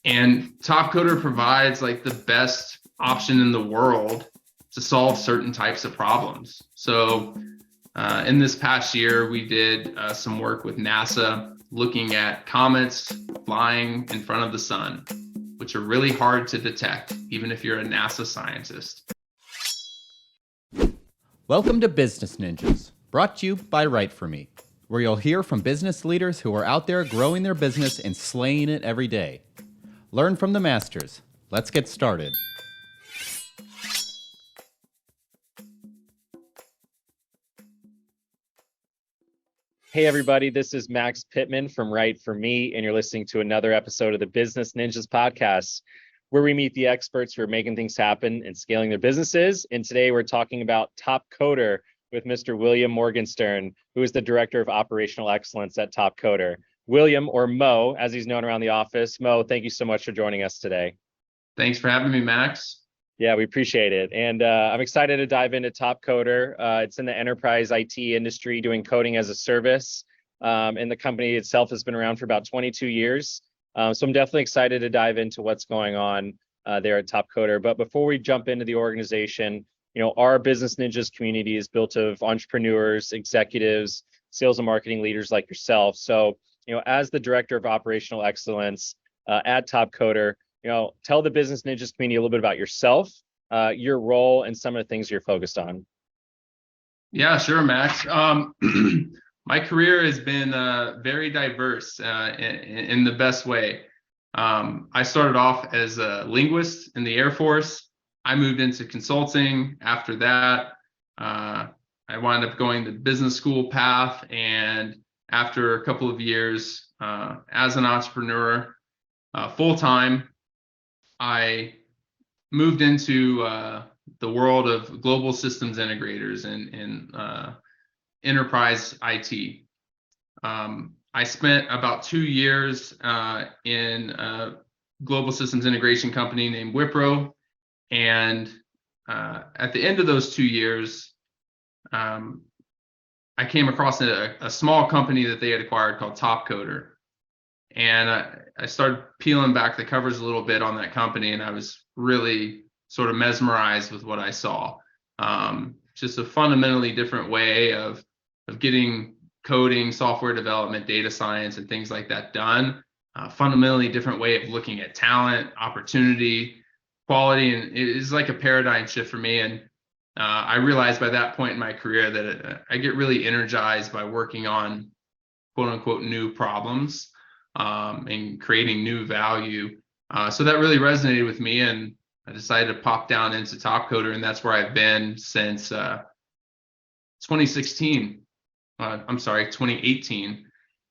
And Topcoder provides like the best option in the world to solve certain types of problems. So in this past year, we did some work with NASA looking at comets flying in front of the sun, which are really hard to detect, even if you're a NASA scientist. Welcome to Business Ninjas, brought to you by WriteForMe, where you'll hear from business leaders who are out there growing their business and slaying it every day. Learn from the masters. Let's get started. Hey everybody, this is Max Pittman from WriteForMe, and you're listening to another episode of the Business Ninjas podcast, where we meet the experts who are making things happen and scaling their businesses. And today we're talking about Topcoder with Mr. William Morgenstern, who is the Director of Operational Excellence at Topcoder. William, or Mo, as he's known around the office. Mo, thank you so much for joining us today. Thanks for having me, Max. Yeah, we appreciate it. And I'm excited to dive into Topcoder. It's in the enterprise IT industry doing coding as a service. And the company itself has been around for about 22 years. So I'm definitely excited to dive into what's going on there at Topcoder. But before we jump into the organization, our Business Ninjas community is built of entrepreneurs, executives, sales and marketing leaders like yourself. So, as the Director of Operational Excellence at Topcoder, tell the Business Ninjas community a little bit about yourself, your role, and some of the things you're focused on. Yeah, sure, Max. My career has been very diverse in the best way. I started off as a linguist in the Air Force. I moved into consulting. After that, I wound up going the business school path. And after a couple of years as an entrepreneur, full-time, I moved into the world of global systems integrators and enterprise IT. I spent about 2 years in a global systems integration company named Wipro. And at the end of those 2 years, I came across a small company that they had acquired called Topcoder. And I started peeling back the covers a little bit on that company, and I was really sort of mesmerized with what I saw. Just a fundamentally different way of getting coding, software development, data science, and things like that done. Fundamentally different way of looking at talent, opportunity, quality, and it is like a paradigm shift for me. And I realized by that point in my career that I get really energized by working on quote unquote new problems and creating new value. So that really resonated with me, and I decided to pop down into Topcoder, and that's where I've been since 2018.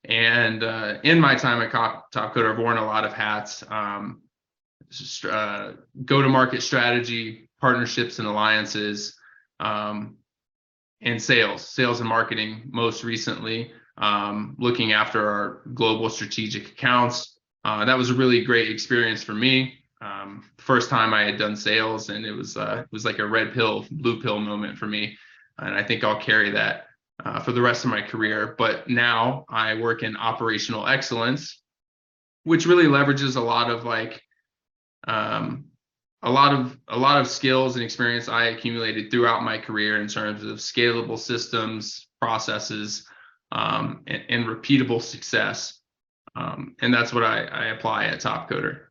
And in my time at Topcoder, I've worn a lot of hats. Go-to-market strategy, partnerships and alliances, and sales and marketing most recently, looking after our global strategic accounts. That was a really great experience for me. First time I had done sales, and it was like a red pill, blue pill moment for me. And I think I'll carry that for the rest of my career. But now I work in operational excellence, which really leverages a lot of a lot of skills and experience I accumulated throughout my career in terms of scalable systems, processes, and repeatable success. And that's what I apply at Topcoder.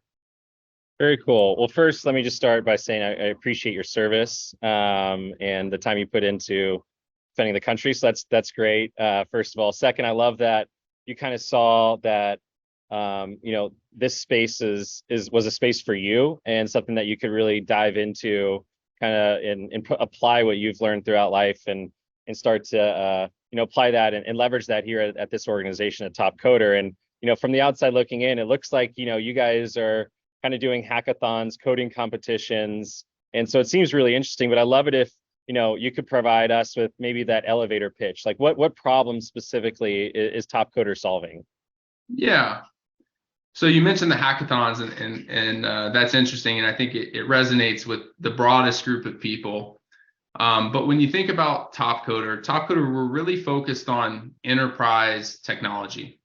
Very cool. Well, first, let me just start by saying I appreciate your service and the time you put into defending the country. So that's great. First of all. Second, I love that you kind of saw that this space was a space for you and something that you could really dive into, kind of and apply what you've learned throughout life and start to apply that and leverage that here at this organization at Topcoder. And from the outside looking in, it looks like you guys are kind of doing hackathons, coding competitions, and so it seems really interesting. But I love it if you could provide us with maybe that elevator pitch, like what problem specifically is Topcoder solving? Yeah. So you mentioned the hackathons, and that's interesting, and I think it resonates with the broadest group of people. But when you think about Topcoder, we're really focused on enterprise technology.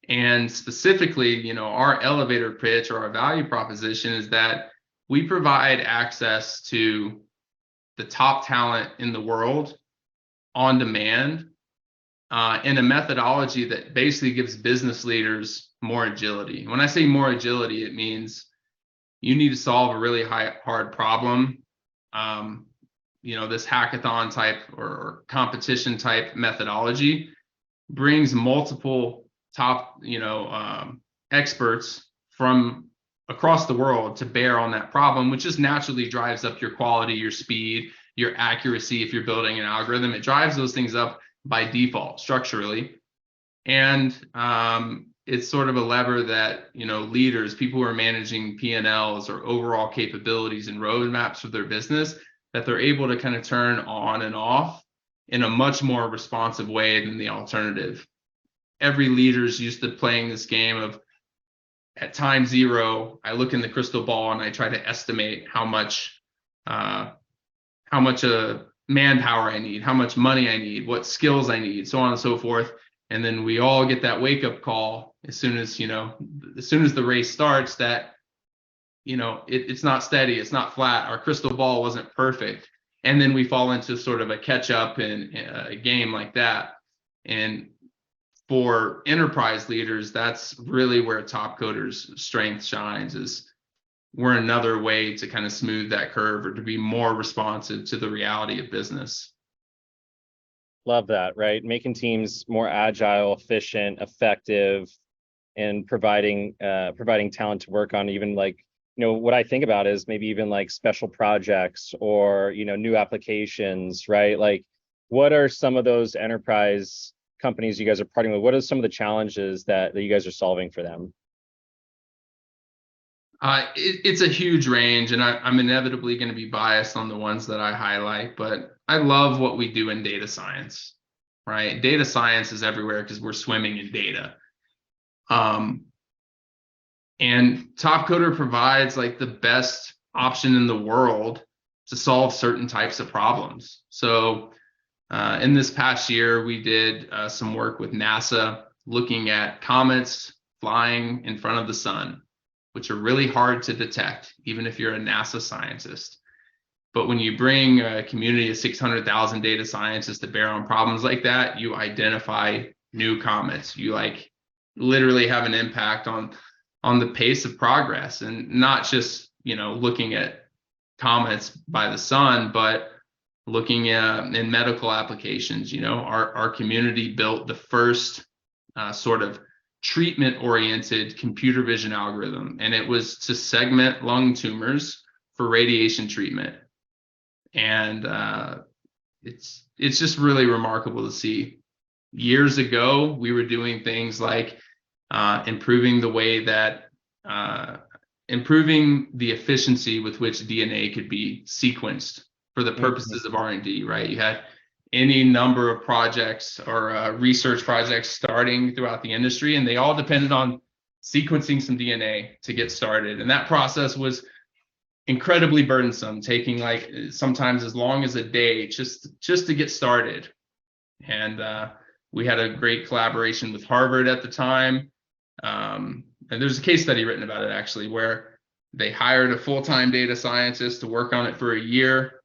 And specifically, our elevator pitch or our value proposition is that we provide access to the top talent in the world on demand, in a methodology that basically gives business leaders more agility. When I say more agility, it means you need to solve a really hard problem. This hackathon type or competition type methodology brings multiple top, experts from across the world to bear on that problem, which just naturally drives up your quality, your speed, your accuracy. If you're building an algorithm, it drives those things up by default structurally. And it's sort of a lever that, leaders, people who are managing P&Ls or overall capabilities and roadmaps for their business, that they're able to kind of turn on and off in a much more responsive way than the alternative. Every leader's used to playing this game of, at time zero, I look in the crystal ball and I try to estimate how much manpower I need, how much money I need, what skills I need, so on and so forth. And then we all get that wake up call as soon as the race starts that, it's not steady, it's not flat, our crystal ball wasn't perfect. And then we fall into sort of a catch up in a game like that. And for enterprise leaders, that's really where Topcoder's strength shines, is we're another way to kind of smooth that curve or to be more responsive to the reality of business. Love that, right? Making teams more agile, efficient, effective, and providing talent to work on, even like, what I think about is maybe even like special projects or, new applications, right? Like, what are some of those enterprise companies you guys are partnering with? What are some of the challenges that you guys are solving for them? It's a huge range, and I'm inevitably going to be biased on the ones that I highlight, but I love what we do in data science, right? Data science is everywhere because we're swimming in data. And Topcoder provides like the best option in the world to solve certain types of problems. So in this past year, we did some work with NASA looking at comets flying in front of the sun, which are really hard to detect, even if you're a NASA scientist. But when you bring a community of 600,000 data scientists to bear on problems like that, you identify new comets. You like literally have an impact on the pace of progress, and not just, looking at comets by the sun, but looking at in medical applications. Our community built the first sort of treatment-oriented computer vision algorithm, and it was to segment lung tumors for radiation treatment. And it's just really remarkable to see. Years ago, we were doing things like improving the efficiency with which DNA could be sequenced for the purposes of R&D, right? You had any number of projects or research projects starting throughout the industry, and they all depended on sequencing some DNA to get started. And that process was incredibly burdensome, taking like sometimes as long as a day just to get started. And we had a great collaboration with Harvard at the time. And there's a case study written about it actually, where they hired a full-time data scientist to work on it for a year.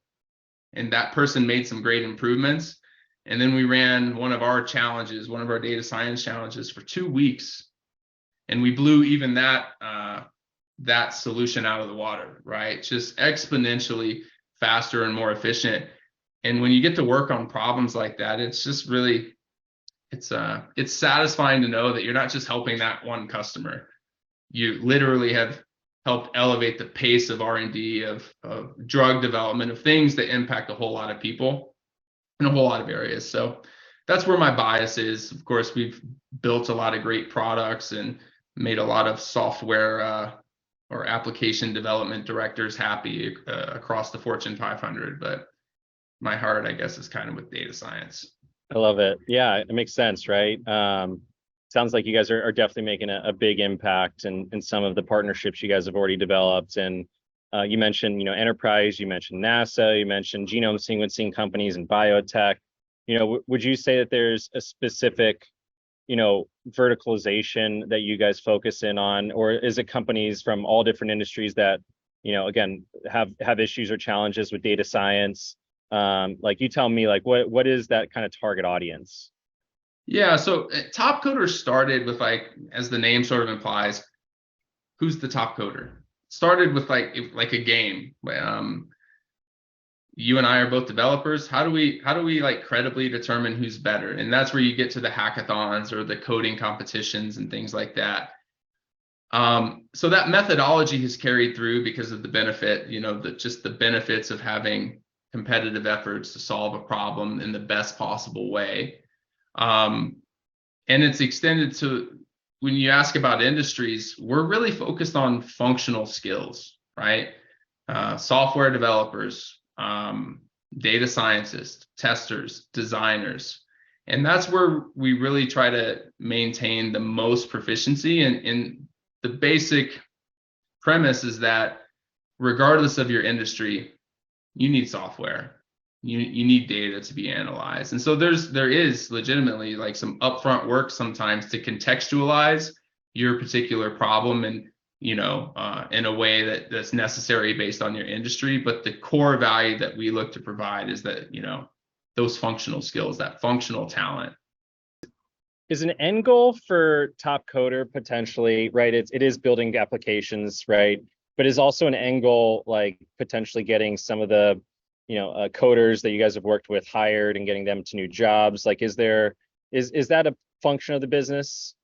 And that person made some great improvements. And then we ran one of our data science challenges for 2 weeks. And we blew even that solution out of the water, right? Just exponentially faster and more efficient. And when you get to work on problems like that, it's just really, it's satisfying to know that you're not just helping that one customer. You literally have helped elevate the pace of R&D, of drug development, of things that impact a whole lot of people in a whole lot of areas. So that's where my bias is. Of course, we've built a lot of great products and made a lot of software or application development directors happy across the Fortune 500. But my heart, I guess, is kind of with data science. I love it. Yeah, it makes sense, right? Sounds like you guys are definitely making a big impact in some of the partnerships you guys have already developed. And you mentioned, enterprise, you mentioned NASA, you mentioned genome sequencing companies and biotech. Would you say that there's a specific verticalization that you guys focus in on, or is it companies from all different industries that, again, have issues or challenges with data science? Like, you tell me, like, what is that kind of target audience? Yeah, so Topcoder started with, like, as the name sort of implies, who's the top coder? Started with like a game. You and I are both developers. How do we like credibly determine who's better? And that's where you get to the hackathons or the coding competitions and things like that. So that methodology has carried through because of the benefit, just the benefits of having competitive efforts to solve a problem in the best possible way. And it's extended to, when you ask about industries, we're really focused on functional skills, right? Software developers, data scientists, testers, designers. And that's where we really try to maintain the most proficiency. And the basic premise is that regardless of your industry, you need software. You need data to be analyzed. And so there is legitimately like some upfront work sometimes to contextualize your particular problem and, in a way that's necessary based on your industry. But the core value that we look to provide is that, those functional skills, that functional talent. Is an end goal for Topcoder potentially, right? It is building applications, right? But is also an end goal like potentially getting some of the coders that you guys have worked with hired and getting them to new jobs? Like, is that a function of the business?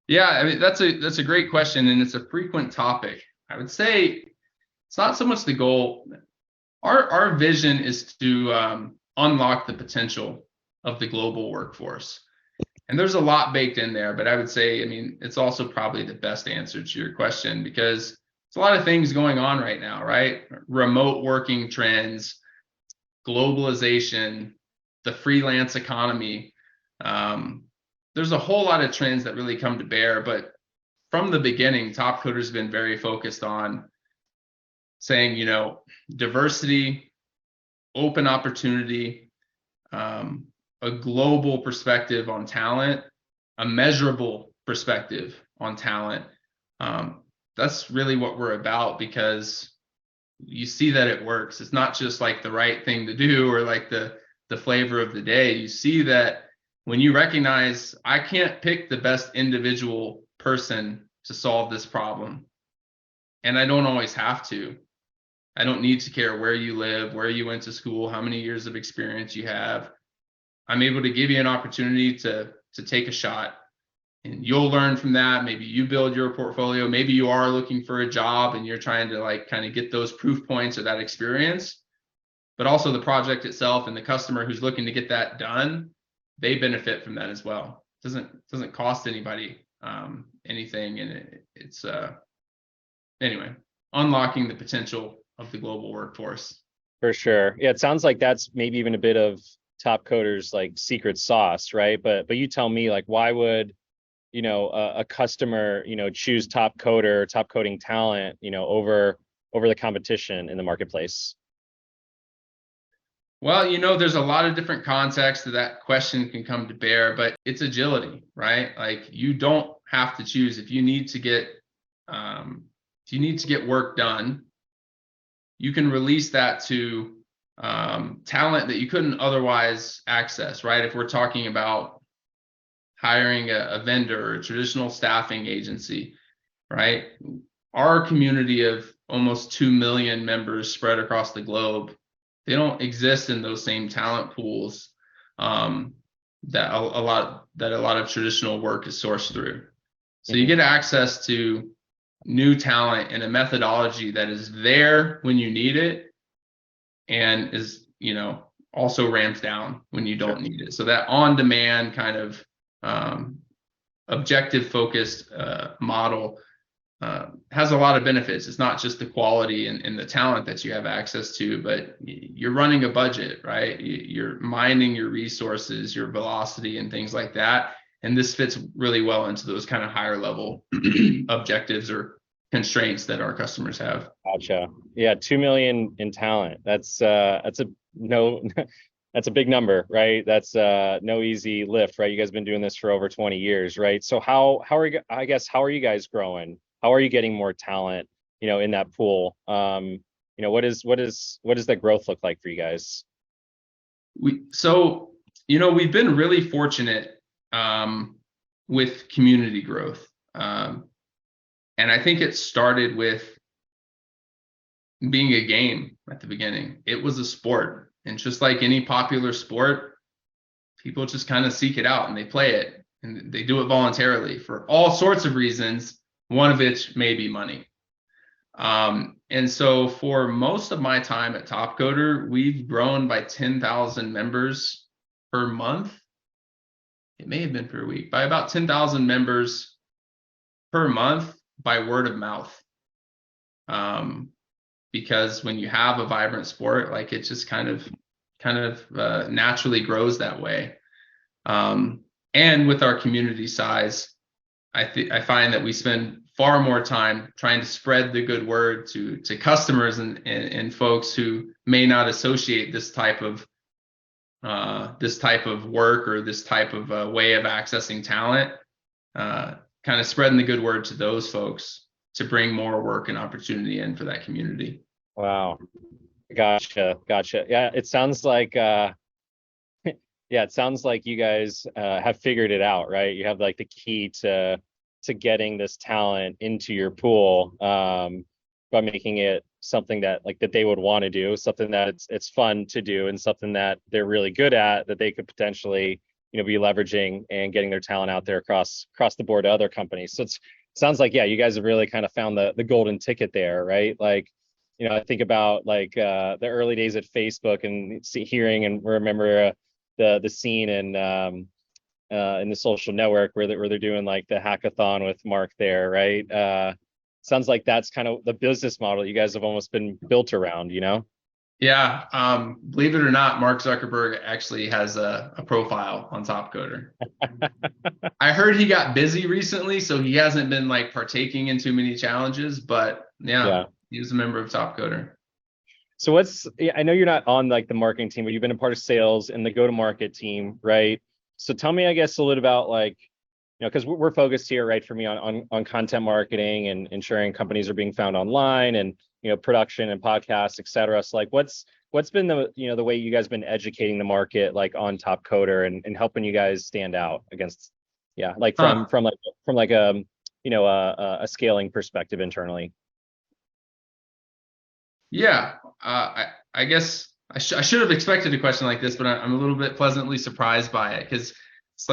Yeah, I mean, that's a great question, and it's a frequent topic. I would say it's not so much the goal. Our vision is to unlock the potential of the global workforce. And there's a lot baked in there, but I would say, I mean, it's also probably the best answer to your question because there's a lot of things going on right now, right? Remote working trends, globalization, the freelance economy. There's a whole lot of trends that really come to bear, but from the beginning, Topcoder's been very focused on saying, diversity, open opportunity, a global perspective on talent, a measurable perspective on talent. That's really what we're about because you see that it works. It's not just like the right thing to do or like the flavor of the day. You see that when you recognize I can't pick the best individual person to solve this problem, and I don't always have to. I don't need to care where you live, where you went to school, how many years of experience you have. I'm able to give you an opportunity to take a shot, and you'll learn from that. Maybe you build your portfolio. Maybe you are looking for a job and you're trying to like kind of get those proof points or that experience, but also the project itself and the customer who's looking to get that done, they benefit from that as well. It doesn't cost anybody anything, and it's anyway, unlocking the potential of the global workforce. For sure. Yeah, it sounds like that's maybe even a bit of Topcoder's like secret sauce, right? But you tell me, like, why would a customer choose Topcoder, top coding talent over the competition in the marketplace? Well, there's a lot of different contexts that question can come to bear, but it's agility, right? Like, you don't have to choose. If you need to get work done, you can release that to talent that you couldn't otherwise access, right? If we're talking about hiring a vendor or a traditional staffing agency, right? Our community of almost 2 million members spread across the globe, they don't exist in those same talent pools that a lot of traditional work is sourced through. So you get access to new talent and a methodology that is there when you need it and is, also ramps down when you don't need it. So that on-demand kind of objective focused model has a lot of benefits. It's not just the quality and the talent that you have access to, but you're running a budget, right? You're minding your resources, your velocity and things like that. And this fits really well into those kind of higher level objectives or constraints that our customers have. Gotcha. Yeah, 2 million in talent. That's a That's a big number, right? That's no easy lift, right? You guys been doing this for over 20 years, right? So how are you, I guess, how are you guys growing? How are you getting more talent, in that pool? What does that growth look like for you guys? We've been really fortunate with community growth. And I think it started with being a game at the beginning. It was a sport. And just like any popular sport, people just kind of seek it out and they play it. And they do it voluntarily for all sorts of reasons, one of which may be money. And so for most of my time at Topcoder, we've grown by 10,000 members per month. It may have been per week, by about 10,000 members per month by word of mouth. Because when you have a vibrant sport, like it just kind of naturally grows that way. And with our community size, I find that we spend far more time trying to spread the good word to customers and folks who may not associate this type of work or this type of way of accessing talent. Kind of spreading the good word to those folks to bring more work and opportunity in for that community. Wow. Gotcha. Yeah, it sounds like it sounds like you guys have figured it out, right? You have like the key to getting this talent into your pool by making it something that they would want to do, something that it's fun to do, and something that they're really good at that they could potentially be leveraging and getting their talent out there across the board to other companies. So it sounds like, yeah, you guys have really kind of found the golden ticket there, right? Like, I think about the early days at Facebook and hearing and remember the scene in the Social Network where they're doing like the hackathon with Mark there, right? Sounds like that's kind of the business model you guys have almost been built around, Yeah, believe it or not, Mark Zuckerberg actually has a profile on Topcoder. I heard he got busy recently, so he hasn't been like partaking in too many challenges, but yeah. He was a member of Topcoder. So I know you're not on like the marketing team, but you've been a part of sales and the go-to-market team, right? So tell me, I guess, a little about like, because we're focused here, right, for me on content marketing and ensuring companies are being found online and, production and podcasts, et cetera. So like, what's been the way you guys been educating the market, like on Topcoder and helping you guys stand out against, like from a scaling perspective internally? Yeah, I guess I should have expected a question like this, but I'm a little bit pleasantly surprised by it because it's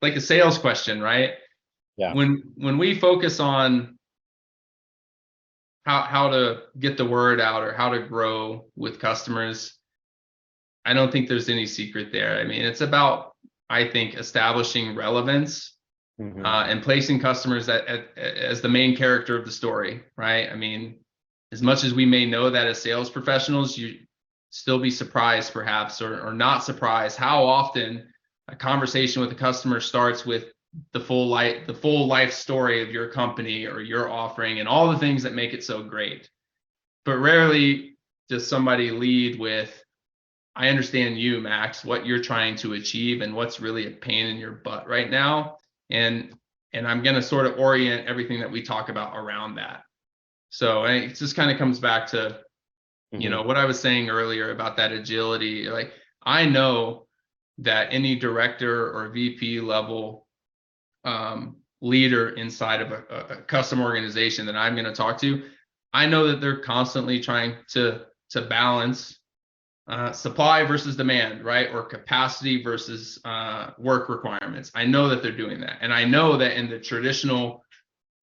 like a sales question, right? Yeah. When we focus on how to get the word out or how to grow with customers, I don't think there's any secret there. I mean, it's about, I think, establishing relevance and placing customers as the main character of the story, right? I mean, as much as we may know that as sales professionals, you still be surprised perhaps or not surprised how often a conversation with a customer starts with the full life story of your company or your offering and all the things that make it so great. But rarely does somebody lead with, I understand you, Max, what you're trying to achieve and what's really a pain in your butt right now. And I'm going to sort of orient everything that we talk about around that. So it just kind of comes back to, what I was saying earlier about that agility. Like, I know that any director or VP level leader inside of a custom organization that I'm going to talk to, I know that they're constantly trying to balance supply versus demand, right? Or capacity versus work requirements. I know that they're doing that. And I know that in the traditional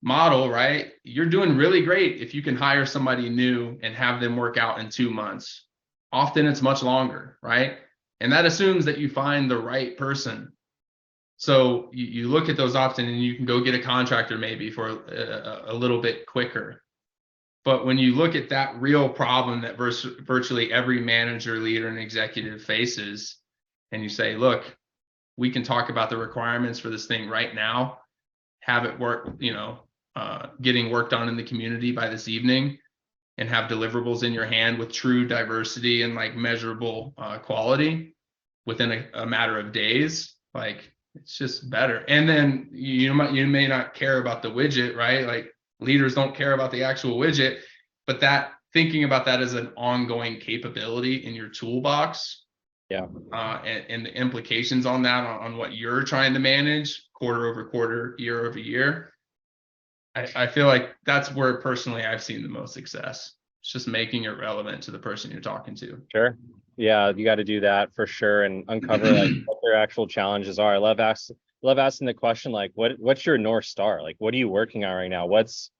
model, right, you're doing really great if you can hire somebody new and have them work out in 2 months. Often it's much longer, right? And that assumes that you find the right person. So you look at those often and you can go get a contractor maybe for a little bit quicker. But when you look at that real problem that virtually every manager, leader, and executive faces, and you say, look, we can talk about the requirements for this thing right now, have it work, getting work done in the community by this evening, and have deliverables in your hand with true diversity and like measurable quality. within a matter of days, like it's just better. And then you may not care about the widget, right? Like leaders don't care about the actual widget, but that thinking about that as an ongoing capability in your toolbox, and the implications on that on what you're trying to manage quarter over quarter, year over year. I feel like that's where personally I've seen the most success. It's just making it relevant to the person you're talking to. Sure. Yeah, you got to do that for sure and uncover like what their actual challenges are. I love asking the question like, what's your North Star? Like, what are you working on right now? What's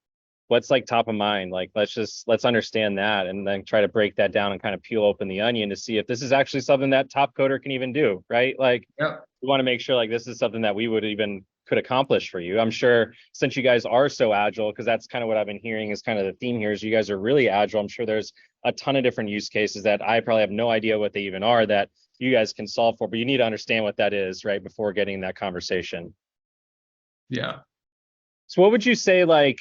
like top of mind? Like, let's understand that and then try to break that down and kind of peel open the onion to see if this is actually something that Topcoder can even do, right? Like, we want to make sure like this is something that we could accomplish for you. I'm sure since you guys are so agile, because that's kind of what I've been hearing is kind of the theme here is you guys are really agile. I'm sure there's a ton of different use cases that I probably have no idea what they even are that you guys can solve for, but you need to understand what that is, right, before getting that conversation. Yeah. So what would you say like,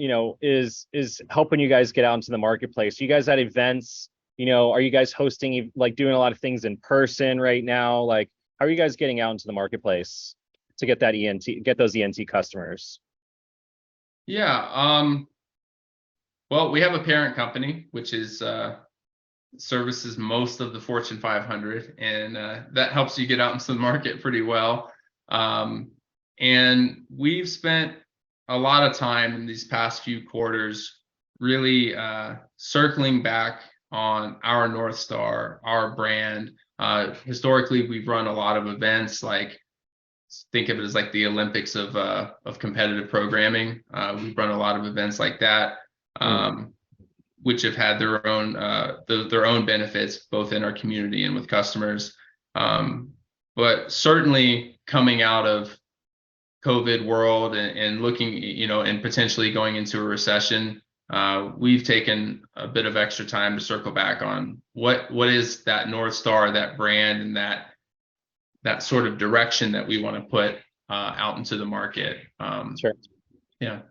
is helping you guys get out into the marketplace? You guys at events, are you guys hosting, like doing a lot of things in person right now? Like, how are you guys getting out into the marketplace to get those ENT customers? Yeah. Well, we have a parent company, which is services most of the Fortune 500, and that helps you get out into the market pretty well. And we've spent a lot of time in these past few quarters really circling back on our North Star, our brand. Historically, we've run a lot of events, like think of it as like the Olympics of competitive programming. We've run a lot of events like that, which have had their own benefits both in our community and with customers. But certainly coming out of COVID world and looking, and potentially going into a recession, we've taken a bit of extra time to circle back on what is that North Star, that brand, and that sort of direction that we want to put out into the market. Sure. Yeah.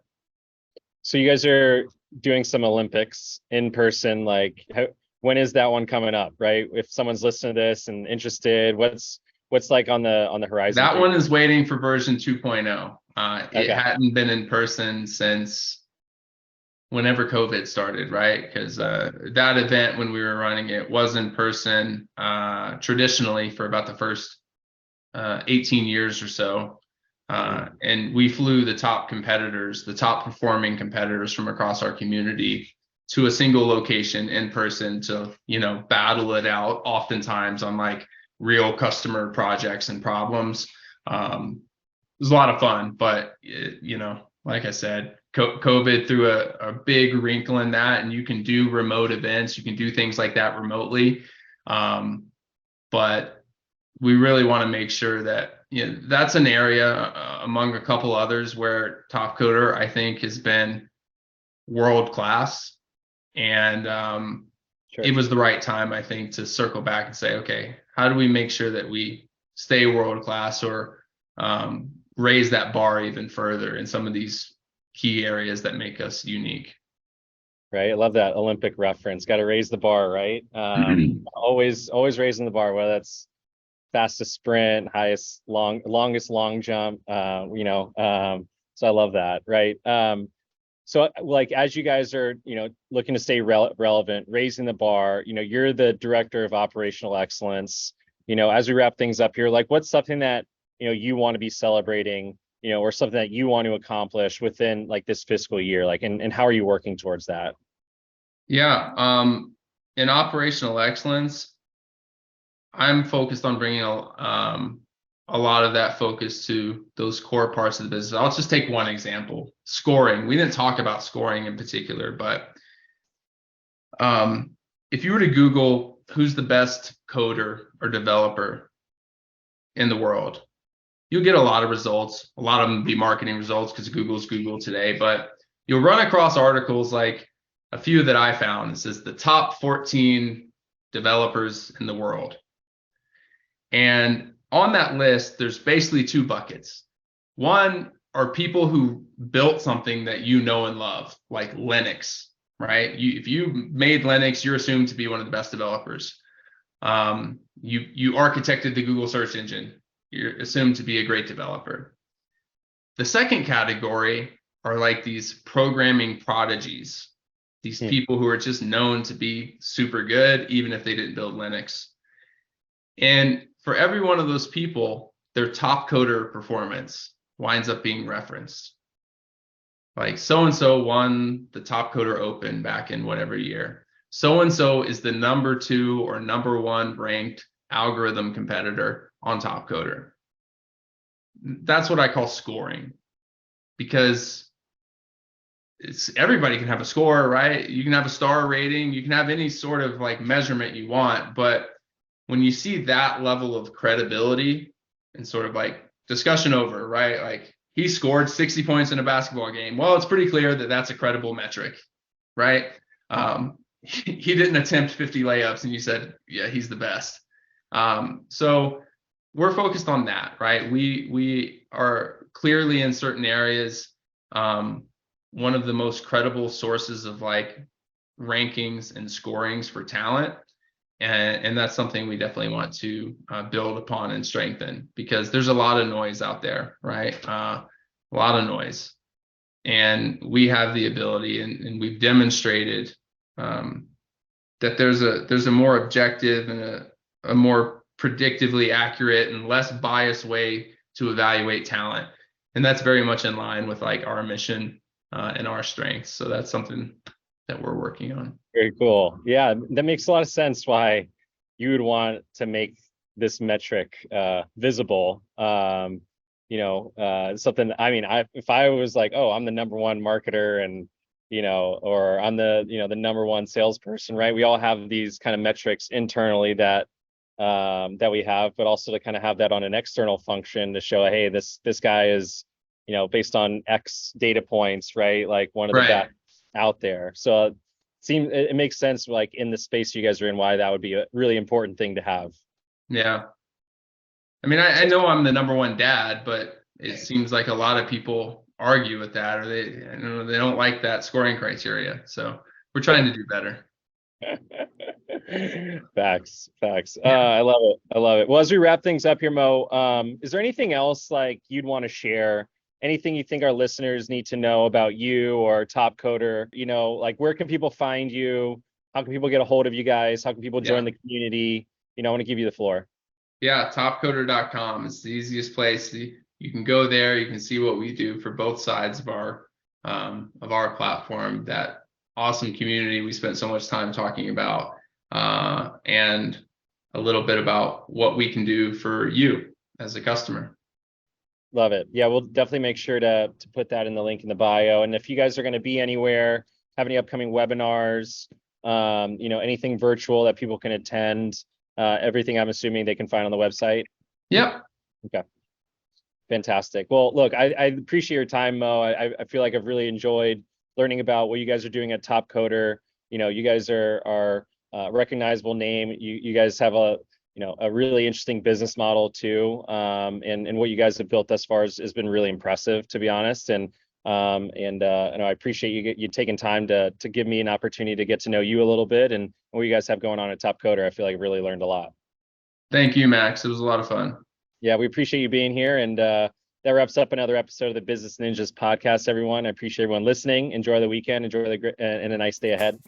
So you guys are doing some Olympics in person. Like, when is that one coming up? Right? If someone's listening to this and interested, what's like on the horizon? That one is waiting for version 2.0. It Okay. hadn't been in person since whenever COVID started, right? Because that event, when we were running it, was in person traditionally for about the first 18 years or so. And we flew the top performing competitors from across our community to a single location in person to, battle it out oftentimes on like real customer projects and problems. It was a lot of fun, but like I said, COVID threw a big wrinkle in that, and you can do remote events, you can do things like that remotely. But we really want to make sure that that's an area among a couple others where Topcoder, I think, has been world class, and Sure. It was the right time, I think, to circle back and say, okay, how do we make sure that we stay world class or raise that bar even further in some of these key areas that make us unique? Right. I love that Olympic reference. Got to raise the bar, right? Always raising the bar, whether that's fastest sprint, longest long jump, so I love that. Right. So like, as you guys are, looking to stay relevant, raising the bar, you're the director of operational excellence, as we wrap things up here, like what's something that, you want to be celebrating, or something that you want to accomplish within like this fiscal year, like, and how are you working towards that? Yeah. In operational excellence, I'm focused on bringing a lot of that focus to those core parts of the business. I'll just take one example: scoring. We didn't talk about scoring in particular, but if you were to Google who's the best coder or developer in the world, you'll get a lot of results. A lot of them be marketing results because Google's Google today, but you'll run across articles like a few that I found. It says the top 14 developers in the world. And on that list, there's basically two buckets. One are people who built something that you know and love, like Linux, right? If you made Linux, you're assumed to be one of the best developers. You architected the Google search engine. You're assumed to be a great developer. The second category are like these programming prodigies, these people who are just known to be super good, even if they didn't build Linux. And for every one of those people, their Topcoder performance winds up being referenced. Like so-and-so won the Topcoder Open back in whatever year. So-and-so is the #2 or #1 ranked algorithm competitor on Topcoder. That's what I call scoring, because everybody can have a score, right? You can have a star rating, you can have any sort of like measurement you want, but when you see that level of credibility and sort of like discussion over, right? Like he scored 60 points in a basketball game. Well, it's pretty clear that that's a credible metric, right? He didn't attempt 50 layups and you said, yeah, he's the best. So we're focused on that, right? We are clearly in certain areas one of the most credible sources of like rankings and scorings for talent. And that's something we definitely want to build upon and strengthen, because there's a lot of noise out there, right? A lot of noise. And we have the ability, and we've demonstrated that there's a more objective and a more predictively accurate and less biased way to evaluate talent. And that's very much in line with like our mission and our strengths. So that's something that we're working on. Very cool. Yeah, that makes a lot of sense why you would want to make this metric visible. Something, I mean, if I was like, oh, I'm the #1 marketer and, or I'm the, the #1 salesperson, right? We all have these kind of metrics internally that we have, but also to kind of have that on an external function to show, hey, this guy is, based on X data points, right? Like one of the best out there. So it makes sense, like in the space you guys are in, why that would be a really important thing to have. Yeah. I mean, I know I'm the #1 dad, but it seems like a lot of people argue with that, or they don't like that scoring criteria. So we're trying to do better. Facts. I love it. Well, as we wrap things up here, Mo, is there anything else like you'd want to share? Anything you think our listeners need to know about you or Topcoder? Like where can people find you? How can people get a hold of you guys? How can people join the community? I want to give you the floor. Yeah, topcoder.com is the easiest place. You can go there. You can see what we do for both sides of our platform. That awesome community we spent so much time talking about, and a little bit about what we can do for you as a customer. Love it. Yeah, we'll definitely make sure to put that in the link in the bio. And if you guys are going to be anywhere, have any upcoming webinars, anything virtual that people can attend, everything I'm assuming they can find on the website. Yep. Okay. Fantastic. Well, look, I appreciate your time, Mo. I feel like I've really enjoyed learning about what you guys are doing at Topcoder. You guys are a recognizable name. You guys have a really interesting business model too. And what you guys have built thus far has been really impressive, to be honest. And I appreciate you taking time to give me an opportunity to get to know you a little bit and what you guys have going on at Topcoder. I feel like I really learned a lot. Thank you, Max. It was a lot of fun. Yeah, we appreciate you being here. And that wraps up another episode of the Business Ninjas podcast, everyone. I appreciate everyone listening. Enjoy the weekend, and a nice day ahead.